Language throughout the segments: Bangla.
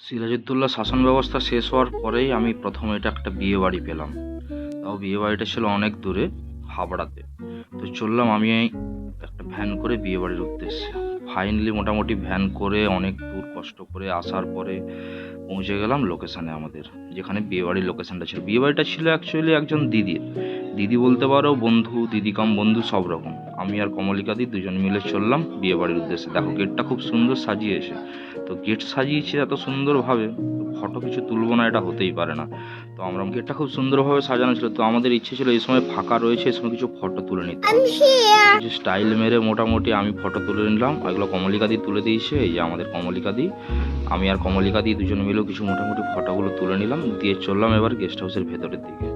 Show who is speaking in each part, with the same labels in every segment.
Speaker 1: সিরাজউদ্দৌলা শাসন ব্যবস্থা শেষ হওয়ার পরেই আমি প্রথম এটা একটা বিয়ে বাড়ি পেলাম। তাও বিয়ে বাড়িটা ছিল অনেক দূরে, হাবড়াতে। তো চললাম আমি একটা ভ্যান করে বিয়ে বাড়ির উদ্দেশ্যে। ফাইনালি মোটামুটি ভ্যান করে অনেক দূর কষ্ট করে আসার পরে পৌঁছে গেলাম লোকেশানে আমাদের, যেখানে বিয়ে বাড়ির লোকেশানটা ছিল। বিয়ে বাড়িটা ছিল অ্যাকচুয়ালি একজন দিদির, দিদি বলতে পারো বন্ধু, দিদি কাম বন্ধু সব রকম। আমি আর কমলিকা দি দুজন মিলে চললাম বিয়ে বাড়ির উদ্দেশ্যে। দেখো গেটটা খুব সুন্দর সাজিয়েছে। তো গেট সাজিয়েছে এত সুন্দরভাবে, ফটো কিছু তুলবো না এটা হতেই পারে না। তো আমরা গেটটা খুব সুন্দরভাবে সাজানো ছিল। তো আমাদের ইচ্ছে ছিল এই সময় ফাঁকা রয়েছে, এই সময় কিছু ফটো তুলে নিতে হবে। কিছু স্টাইল মেরে মোটামুটি আমি ফটো তুলে নিলাম। এগুলো কমলিকা দি তুলে দিয়েছে, এই যে আমাদের কমলিকা দি। আমি আর কমলিকা দি দুজন মিলেও কিছু মোটামুটি ফটোগুলো তুলে নিলাম, দিয়ে চললাম এবার গেস্ট হাউসের ভেতরের দিকে।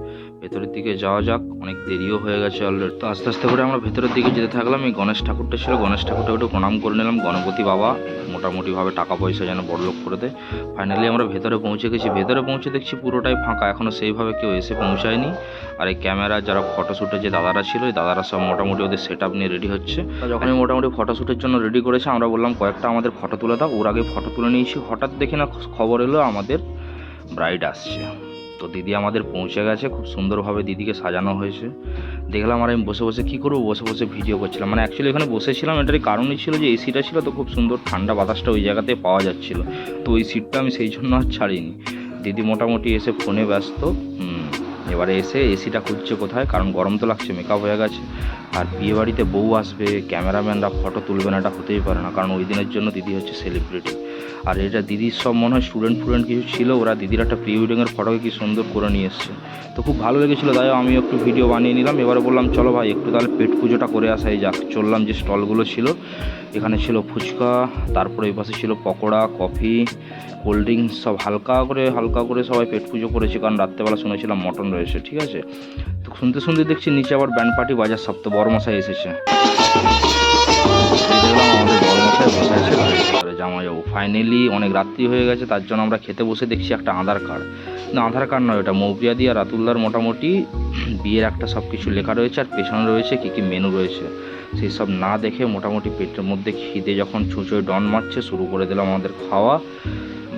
Speaker 1: ভেতরের দিকে যাওয়া যাক, অনেক দেরিও হয়ে গেছে অলরেডি। তো আস্তে আস্তে করে আমরা ভেতরের দিকে যেতে থাকলাম। এই গণেশ ঠাকুরটা ছিল, গণেশ ঠাকুরটা একটু প্রণাম করে নিলাম। গণপতি বাবা মোটামুটিভাবে টাকা পয়সা যেন বড়লোক করে দেয়। ফাইনালি আমরা ভেতরে পৌঁছে গেছি। ভেতরে পৌঁছে দেখছি পুরোটাই ফাঁকা, এখনও সেইভাবে কেউ এসে পৌঁছায়নি। আর এই ক্যামেরা যারা ফটোশ্যুটের যে দাদারা ছিল, এই দাদারা সব মোটামুটি ওদের সেট আপ নিয়ে রেডি হচ্ছে। যখনই মোটামুটি ফটোশ্যুটের জন্য রেডি করেছে, আমরা বললাম কয়েকটা আমাদের ফটো তুলে দাও। ওর আগে ফটো তুলে নিয়েছি। হঠাৎ দেখি না খবর এলো আমাদের ব্রাইড আসছে। তো দিদি আমাদের পৌঁছে গেছে, খুব সুন্দরভাবে দিদিকে সাজানো হয়েছে। দেখলাম আর আমি বসে বসে কী করবো, বসে বসে ভিডিও করছিলাম। মানে অ্যাকচুয়ালি এখানে বসেছিলাম এটারই কারণই ছিল যে এসিটা ছিল, তো খুব সুন্দর ঠান্ডা বাতাসটা ওই জায়গাতে পাওয়া যাচ্ছিলো। তো ওই সিটটা আমি সেই জন্য আর ছাড়িনি। দিদি মোটামুটি এসে ফোনে ব্যস্ত। এবারে এসে এসিটা খুঁজছে কোথায়, কারণ গরম তো লাগছে, মেকআপ হয়ে গেছে। আর বিয়েবাড়িতে বউ আসবে, ক্যামেরাম্যানরা ফটো তুলবে না, এটা হতেই পারে না, কারণ ওই দিনের জন্য দিদি হচ্ছে সেলিব্রিটি। আর এটা দিদির সব মনে হয় স্টুডেন্ট কিছু ছিল, ওরা দিদির একটা প্রি ওয়েডিংয়ের ফটোকে কি সুন্দর করে নিয়ে এসছে। তো খুব ভালো লেগেছিলো, তাই আমি একটু ভিডিও বানিয়ে নিলাম। এবারে বললাম চলো ভাই একটু তাহলে পেট পুজোটা করে আসাই যাক। চললাম যে স্টলগুলো ছিল, এখানে ছিল ফুচকা, তারপরে এই পাশে ছিল পকোড়া, কফি, কোল্ড ড্রিঙ্কস, সব হালকা করে সবাই পেট পুজো করেছে, কারণ রাত্রেবেলা শুনেছিলাম মটন রয়েছে। ঠিক আছে, তো শুনতে শুনতে দেখছি নিচে আবার ব্যান্ড পার্টি বাজার সব। তো বড়মশাই এসেছে, দেখলাম আমাদের বড়মশাই বসে আছে জামাইবাবু। ফাইনালি অনেক রাত্রি হয়ে গেছে, তার জন্য আমরা খেতে বসে দেখছি একটা আধার কার্ড, না আধার কার্ড নয়, ওটা মৌপিয়াদি আর রাতুল্লার মোটামুটি বিয়ের একটা সব কিছু লেখা রয়েছে, আর পেছনে রয়েছে কী কী মেনু রয়েছে। সেই সব না দেখে মোটামুটি পেটের মধ্যে খিদে যখন ছুঁচোয় ডন মারছে, শুরু করে দিলাম আমাদের খাওয়া।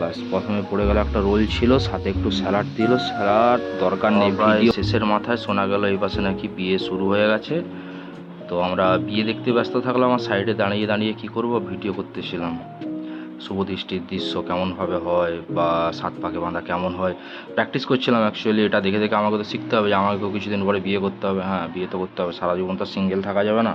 Speaker 1: ব্যাস, প্রথমে পড়ে গেল একটা রোল ছিল, সাথে একটু স্যালাড দিল। স্যালাড দরকার নেই, ভিডিও শেষের মাথায় শোনা গেল এই পাশে নাকি বিয়ে শুরু হয়ে গেছে। তো আমরা বিয়ে দেখতে ব্যস্ত থাকলাম, আমার সাইডে দাঁড়িয়ে দাঁড়িয়ে কী করবো, ভিডিও করতেছিলাম। শুভদৃষ্টির দৃশ্য কেমনভাবে হয় বা সাত পাকে বাঁধা কেমন হয় প্র্যাকটিস করছিলাম অ্যাকচুয়ালি। এটা দেখে দেখে আমাকে তো শিখতে হবে যে আমাকেও কিছুদিন পরে বিয়ে করতে হবে। হ্যাঁ, বিয়ে তো করতে হবে, সারা জীবন তো সিঙ্গেল থাকা যাবে না।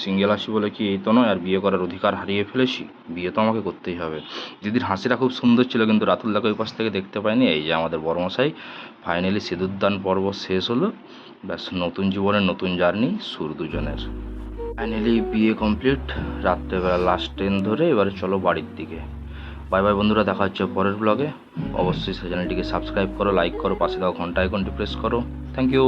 Speaker 1: সিঙ্গেল আছি বলে কি এই তো নয়, আর বিয়ে করার অধিকার হারিয়ে ফেলেছি, বিয়ে তো আমাকে করতেই হবে। দিদির হাসিটা খুব সুন্দর ছিল, কিন্তু রাতুলদাকে ওই পাশ থেকে দেখতে পাইনি। এই যে আমাদের বড়মশাই, ফাইনালি সিঁদুরদান পর্ব শেষ হলো। ব্যাস, নতুন জীবনের নতুন জার্নি শুরু দুজনের। ফাইনালি বিয়ে কমপ্লিট, রাত্রেবেলা লাস্ট ট্রেন ধরে এবারে চলো বাড়ির দিকে। বাই বাই বন্ধুরা, দেখা হচ্ছে পরের ব্লগে। অবশ্যই চ্যানেলটিকে সাবস্ক্রাইব করো, লাইক করো, পাশে দাও ঘন্টা আইকনটি প্রেস করো। Thank you.